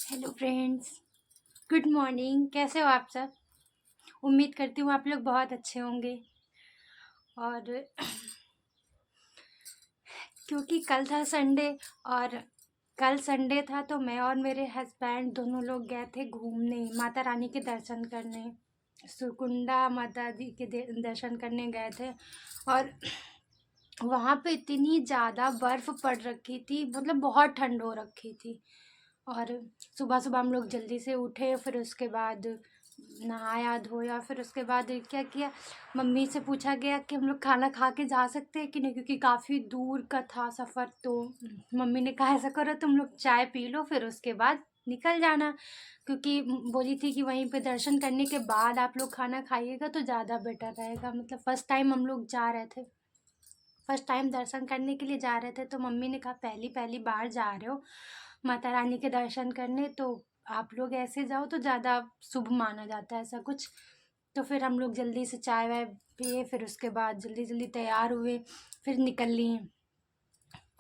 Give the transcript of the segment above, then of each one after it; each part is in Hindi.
Hello friends, good morning. कैसे हो आप सब? उम्मीद करती हूँ आप लोग बहुत अच्छे होंगे। और क्योंकि कल था संडे, और कल संडे था तो मैं और मेरे हस्बैंड दोनों लोग गए थे घूमने, माता रानी के दर्शन करने। सुरकुंडा माता जी के दर्शन करने गए थे। और वहाँ पे इतनी ज़्यादा बर्फ़ पड़ रखी थी, मतलब बहुत ठंड हो रखी थी। और सुबह सुबह हम लोग जल्दी से उठे, फिर उसके बाद नहाया धोया, फिर उसके बाद क्या किया, मम्मी से पूछा गया कि हम लोग खाना खा के जा सकते हैं कि नहीं, क्योंकि काफ़ी दूर का था सफ़र। तो मम्मी ने कहा ऐसा करो तुम लोग चाय पी लो, फिर उसके बाद निकल जाना, क्योंकि बोली थी कि वहीं पे दर्शन करने के बाद आप लोग खाना खाइएगा तो ज़्यादा बेटर रहेगा। मतलब फ़र्स्ट टाइम हम लोग जा रहे थे, फर्स्ट टाइम दर्शन करने के लिए जा रहे थे। तो मम्मी ने कहा पहली पहली बार जा रहे हो माता रानी के दर्शन करने, तो आप लोग ऐसे जाओ तो ज़्यादा शुभ माना जाता है, ऐसा कुछ। तो फिर हम लोग जल्दी से चाय वाय पिए, फिर उसके बाद जल्दी जल्दी तैयार हुए, फिर निकल लिए।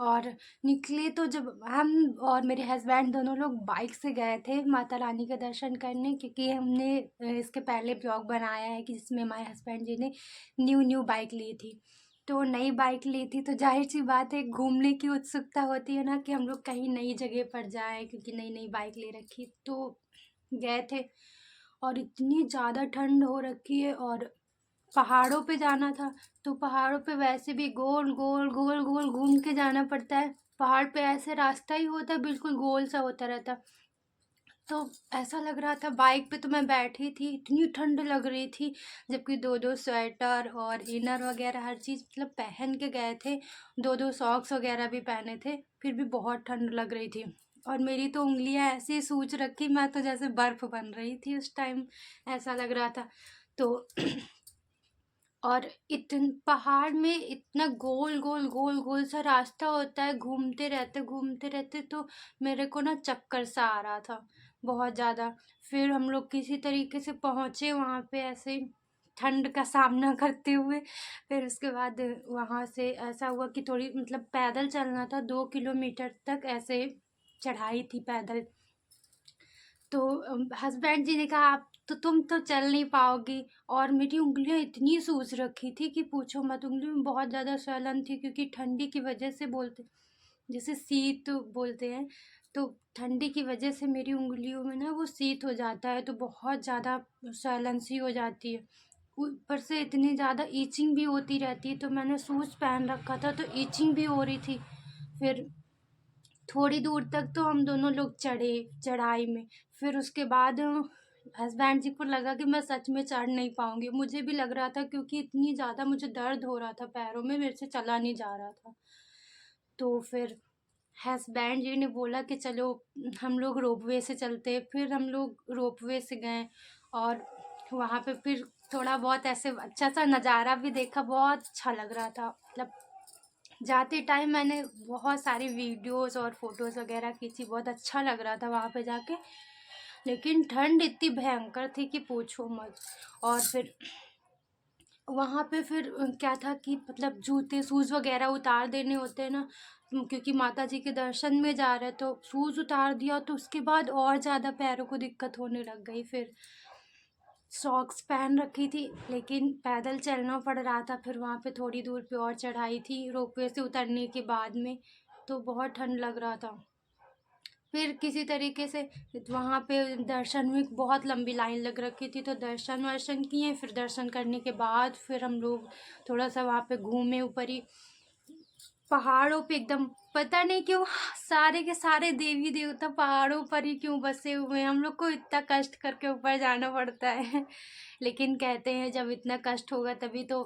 और निकले तो जब हम और मेरे हस्बैंड दोनों लोग बाइक से गए थे माता रानी के दर्शन करने, क्योंकि हमने इसके पहले ब्लॉग बनाया है कि जिसमें हमारे हस्बैंड जी ने न्यू बाइक ली थी। तो नई बाइक ली थी तो जाहिर सी बात है घूमने की उत्सुकता होती है ना, कि हम लोग कहीं नई जगह पर जाएं, क्योंकि नई नई बाइक ले रखी। तो गए थे, और इतनी ज़्यादा ठंड हो रखी है, और पहाड़ों पे जाना था। तो पहाड़ों पे वैसे भी गोल गोल गोल गोल घूम के जाना पड़ता है। पहाड़ पे ऐसे रास्ता ही होता है, बिल्कुल गोल सा होता रहता। तो ऐसा लग रहा था, बाइक पे तो मैं बैठी थी, इतनी ठंड लग रही थी, जबकि दो दो स्वेटर और इनर वगैरह हर चीज़ मतलब पहन के गए थे। दो दो सॉक्स वगैरह भी पहने थे, फिर भी बहुत ठंड लग रही थी। और मेरी तो उंगलियां ऐसी सूज रखी, मैं तो जैसे बर्फ़ बन रही थी उस टाइम, ऐसा लग रहा था। तो और पहाड़ में इतना गोल गोल गोल गोल सा रास्ता होता है, घूमते रहते तो मेरे को ना चक्कर सा आ रहा था बहुत ज़्यादा। फिर हम लोग किसी तरीके से पहुँचे वहाँ पे, ऐसे ठंड का सामना करते हुए। फिर उसके बाद वहाँ से ऐसा हुआ कि थोड़ी मतलब पैदल चलना था, 2 किलोमीटर तक ऐसे चढ़ाई थी पैदल। तो हस्बैंड जी ने कहा आप तो तुम तो चल नहीं पाओगी। और मेरी उंगलियां इतनी सूज रखी थी कि पूछो मत, उंगली में बहुत ज़्यादा स्वलन थी, क्योंकि ठंडी की वजह से बोलते, जैसे शीत बोलते हैं, तो ठंडी की वजह से मेरी उंगलियों में ना वो शीत हो जाता है, तो बहुत ज़्यादा स्वलन सी हो जाती है। ऊपर से इतनी ज़्यादा ईचिंग भी होती रहती है, तो मैंने शूज़ पहन रखा था तो ईचिंग भी हो रही थी। फिर थोड़ी दूर तक तो हम दोनों लोग चढ़े चढ़ाई में। फिर उसके बाद हस्बैंड जी को लगा कि मैं सच में चढ़ नहीं पाऊंगी, मुझे भी लग रहा था, क्योंकि इतनी ज़्यादा मुझे दर्द हो रहा था पैरों में, मेरे से चला नहीं जा रहा था। तो फिर हस्बैंड जी ने बोला कि चलो हम लोग रोपवे से चलते। फिर हम लोग रोपवे से गए, और वहाँ पे फिर थोड़ा बहुत ऐसे अच्छा सा नज़ारा भी देखा, बहुत अच्छा लग रहा था। मतलब जाते टाइम मैंने बहुत सारी वीडियोस और फोटोज़ वगैरह खींची, बहुत अच्छा लग रहा था वहाँ पे जाके। लेकिन ठंड इतनी भयंकर थी कि पूछो मत। और फिर वहाँ पे फिर क्या था कि मतलब जूते शूज़ वगैरह उतार देने होते हैं ना, क्योंकि माता जी के दर्शन में जा रहे, तो शूज़ उतार दिया तो उसके बाद और ज़्यादा पैरों को दिक्कत होने लग गई। फिर सॉक्स पहन रखी थी, लेकिन पैदल चलना पड़ रहा था। फिर वहाँ पे थोड़ी दूर पे और चढ़ाई थी रोपवे से उतरने के बाद में, तो बहुत ठंड लग रहा था। फिर किसी तरीके से वहाँ पे दर्शन में बहुत लंबी लाइन लग रखी थी, तो दर्शन वर्शन किए। फिर दर्शन करने के बाद फिर हम लोग थोड़ा सा वहाँ पे घूमे ऊपर ही, पहाड़ों पे एकदम। पता नहीं क्यों सारे के सारे देवी देवता पहाड़ों पर ही क्यों बसे हुए हैं, हम लोग को इतना कष्ट करके ऊपर जाना पड़ता है। लेकिन कहते हैं जब इतना कष्ट होगा तभी तो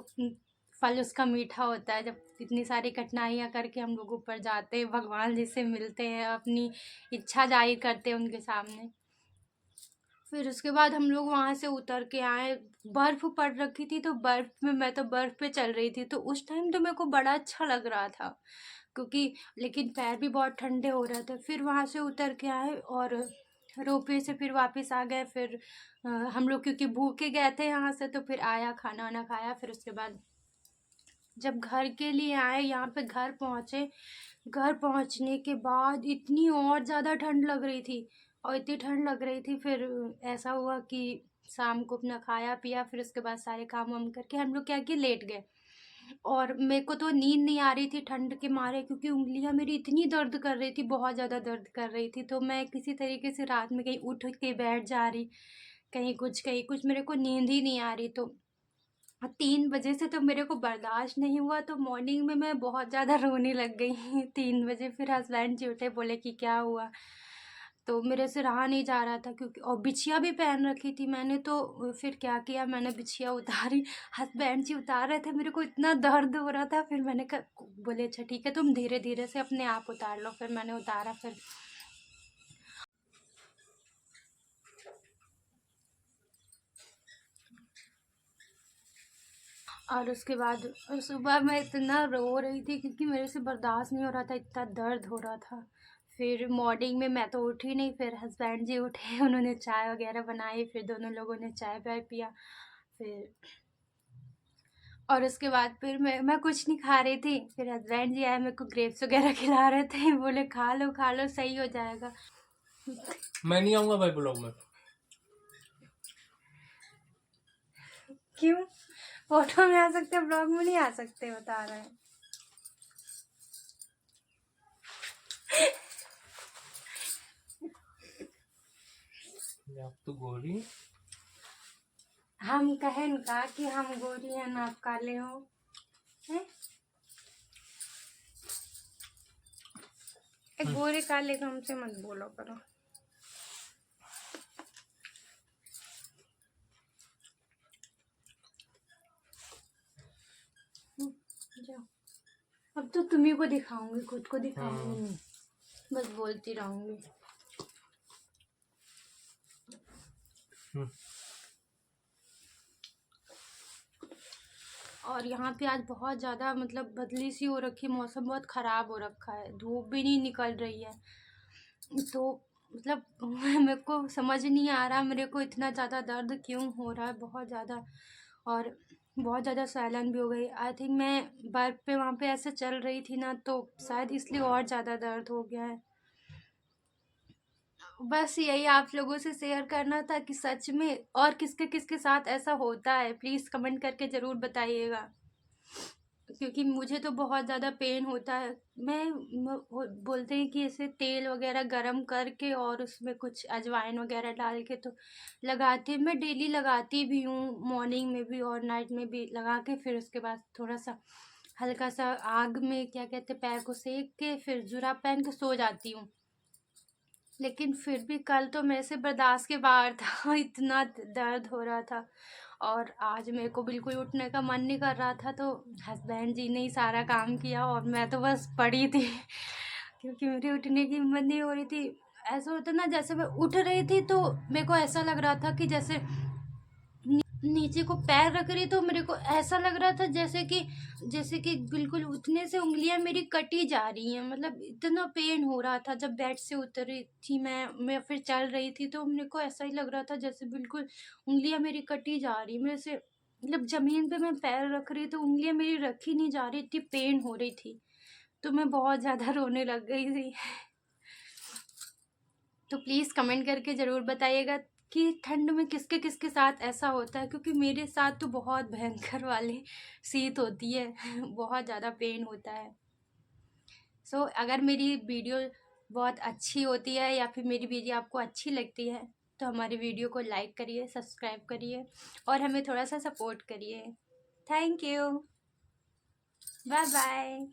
फल उसका मीठा होता है। जब इतनी सारी कठिनाइयाँ करके हम लोग ऊपर जाते हैं, भगवान जी से मिलते हैं, अपनी इच्छा जाहिर करते हैं उनके सामने। फिर उसके बाद हम लोग वहाँ से उतर के आए। बर्फ़ पड़ रखी थी, तो बर्फ़ में मैं तो बर्फ़ पे चल रही थी, तो उस टाइम तो मेरे को बड़ा अच्छा लग रहा था, क्योंकि लेकिन पैर भी बहुत ठंडे हो रहे थे। फिर वहाँ से उतर के आए, और रोपवे से फिर वापस आ गए। फिर हम लोग क्योंकि भूखे गए थे यहाँ से, तो फिर आया खाना वाना खाया। फिर उसके बाद जब घर के लिए आए, यहाँ पे घर पहुँचे, घर पहुँचने के बाद इतनी और ज़्यादा ठंड लग रही थी, और इतनी ठंड लग रही थी। फिर ऐसा हुआ कि शाम को अपना खाया पिया, फिर उसके बाद सारे काम वाम करके हम लोग क्या किए, लेट गए। और मेरे को तो नींद नहीं आ रही थी ठंड के मारे, क्योंकि उंगलियां मेरी इतनी दर्द कर रही थी, बहुत ज़्यादा दर्द कर रही थी। तो मैं किसी तरीके से रात में कहीं उठ के बैठ जा रही, कहीं कुछ, मेरे को नींद ही नहीं आ रही। तो 3 बजे से तो मेरे को बर्दाश्त नहीं हुआ, तो मॉर्निंग में मैं बहुत ज़्यादा रोने लग गई 3 बजे। फिर हस्बैंड जी उठे, बोले कि क्या हुआ। तो मेरे से रहा नहीं जा रहा था, क्योंकि और बिछिया भी पहन रखी थी मैंने। तो फिर क्या किया, मैंने बिछिया उतारी, हस्बैंड जी उतार रहे थे, मेरे को इतना दर्द हो रहा था। फिर मैंने कहा, बोले अच्छा ठीक है, तुम धीरे धीरे से अपने आप उतार लो। फिर मैंने उतारा। फिर और उसके बाद सुबह मैं इतना रो रही थी, क्योंकि मेरे से बर्दाश्त नहीं हो रहा था, इतना दर्द हो रहा था। फिर मॉर्निंग में मैं तो उठी नहीं, फिर हस्बैंड जी उठे उन्होंने चाय वगैरह बनाई, फिर दोनों लोगों ने चाय वाय पिया। फिर और उसके बाद फिर मैं कुछ नहीं खा रही थी। फिर हस्बैंड जी आए, मेरे को ग्रेप्स वगैरह खिला रहे थे, बोले खा लो सही हो जाएगा। मैं नहीं आऊंगा भाई ब्लॉग में। क्यों? फोटो में आ सकते, ब्लॉग में नहीं आ सकते, बता रहे हैं। आप तो गोरी। हम कहें का कि हम गोरी हैं ना, आप काले हो हैं? गोरे काले का हमसे मत बोलो करो। जाओ, अब तो तुम्ही को दिखाऊंगी, खुद को दिखाऊंगी नहीं, बस बोलती रहूंगी। और यहाँ पे आज बहुत ज़्यादा मतलब बदली सी हो रखी, मौसम बहुत ख़राब हो रखा है, धूप भी नहीं निकल रही है। तो मतलब मेरे को समझ नहीं आ रहा, मेरे को इतना ज़्यादा दर्द क्यों हो रहा है, बहुत ज़्यादा। और बहुत ज़्यादा सैलन भी हो गई। आई थिंक मैं बर्फ़ पे वहाँ पे ऐसे चल रही थी ना, तो शायद इसलिए और ज़्यादा दर्द हो गया है। बस यही आप लोगों से शेयर करना था कि सच में और किसके किसके साथ ऐसा होता है, प्लीज़ कमेंट करके ज़रूर बताइएगा, क्योंकि मुझे तो बहुत ज़्यादा पेन होता है। बोलते हैं कि ऐसे तेल वगैरह गरम करके और उसमें कुछ अजवाइन वगैरह डाल के तो लगाती, मैं डेली लगाती भी हूँ, मॉर्निंग में भी और नाइट में भी लगा के, फिर उसके बाद थोड़ा सा हल्का सा आग में क्या कहते पैर को सेक के फिर जुराब पहन के सो जाती हूँ। लेकिन फिर भी कल तो मेरे से बर्दाश्त के बाहर था इतना दर्द हो रहा था। और आज मेरे को बिल्कुल उठने का मन नहीं कर रहा था, तो हस्बैंड जी ने ही सारा काम किया और मैं तो बस पड़ी थी क्योंकि मेरी उठने की हिम्मत नहीं हो रही थी। ऐसा होता ना, जैसे मैं उठ रही थी तो मेरे को ऐसा लग रहा था कि जैसे नीचे को पैर रख रही, तो मेरे को ऐसा लग रहा था जैसे कि बिल्कुल उठने से उंगलियां मेरी कटी जा रही हैं, मतलब इतना पेन हो रहा था। जब बेड से उतरी थी मैं फिर चल रही थी, तो मेरे को ऐसा ही लग रहा था जैसे बिल्कुल उंगलियां मेरी कटी जा रही मेरे से, मतलब जमीन पे मैं पैर रख रही तो उंगलियां मेरी रखी नहीं जा रही, इतनी पेन हो रही थी। तो मैं बहुत ज़्यादा रोने लग गई थी। तो प्लीज़ कमेंट करके ज़रूर बताइएगा कि ठंड में किसके किसके साथ ऐसा होता है, क्योंकि मेरे साथ तो बहुत भयंकर वाली शीत होती है बहुत ज़्यादा पेन होता है। सो अगर मेरी वीडियो बहुत अच्छी होती है या फिर मेरी वीडियो आपको अच्छी लगती है, तो हमारी वीडियो को लाइक करिए, सब्सक्राइब करिए और हमें थोड़ा सा सपोर्ट करिए। Thank you, bye bye.